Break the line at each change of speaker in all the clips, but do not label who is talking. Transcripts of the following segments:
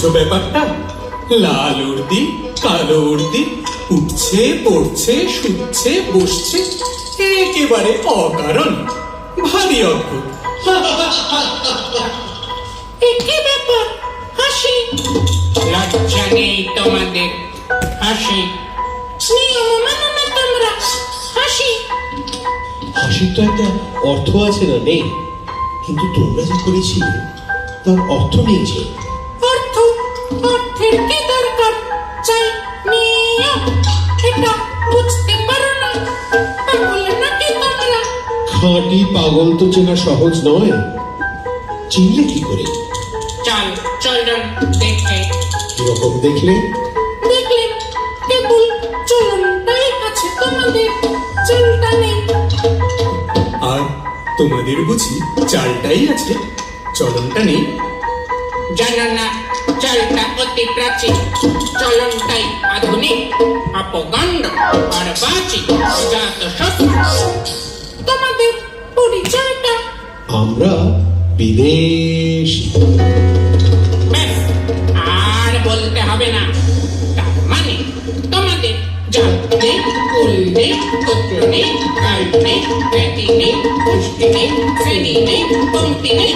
বুঝছো ব্যাপারটা? লাল উর্দি, কালো উর্দি, উঠছে, পড়ছে, শুচ্ছে, বসছে, একেবারে অকারণ। ভারী অদ্ভুত।
কি ব্যাপার? হাসি? লজ্জা নেই তোমাদের? হাসি? নিয়ম মানো না তোমরা? হাসি?
হাসির তো একটা অর্থ আছে না? নেই। কিন্তু তোমরা যা করেছিলে তার অর্থ নেই যে।
অর্থ? অর্থের কি দরকার? চাই নিয়ম। এটা বুঝতে পারো না? পাগল নাকি তোমরা?
খাঁটি পাগল তো চেনা সহজ নয়। চিনলে কি করে?
চল চলুন দেখে।
কিরকম দেখলে?
দেখলেন কেবল চলনটাই আছে তোমাদের, চলটা নেই।
আর তোমাদের বুঝি চালটাই আছে, চলনটা নেই?
জানো না চালটা অতি প্রাচীন, চলনটাই আধুনিক, অপগণ্ড আর বাচি জাত শত্রু। তোমাদের পরিচয়টা?
আমরা বিদেশী।
ব্যাস, আর বলতে হবে না। তার মানে তোমাদের জাত নেই, কুল নেই, গোত্র নেই, কাল নেই, খ্যাতি নেই, পুষ্টি নেই, শ্রেণী নেই, পংক্তি নেই।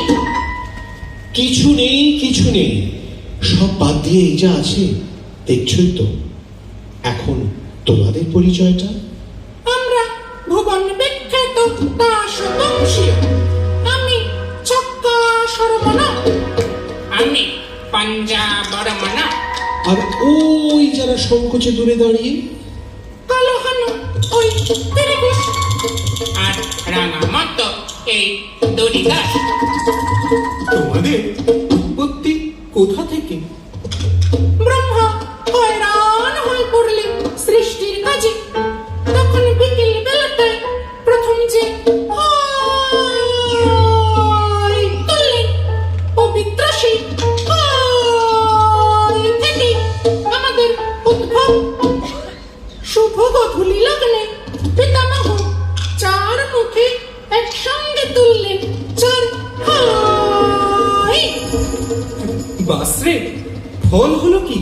কিছু নেই, কিছু নেই। সব বাদ দিয়ে এই যা আছে দেখছই তো। এখন তোমাদের পরিচয়টা?
আমরা ভুবন বিখ্যাত দাস বংশীয়। আমি ছক্কা সরমনা। আমি পাঞ্জা বড়মনা।
আর ওই যারা সংকোচে দূরে দাঁড়িয়ে?
কালো হানু ওই তিরিগুস। আর রাঙা মত এই দড়িদাস।
তোমাদের উৎপত্তি কোথা থেকে?
ব্রহ্মা হয়রান হয়ে পড়লেন সৃষ্টির কাজে। তখন বিকেল বেলাটায় প্রথম যে হয় তুললেন, পবিত্র সেই হয় থেকে আমাদের উদ্ভব। শুভ গধূলি লগ্নে পিতামহ চার মুখে একসঙ্গে তুললেন চার হয়।
বাসরে ফল হলো কি?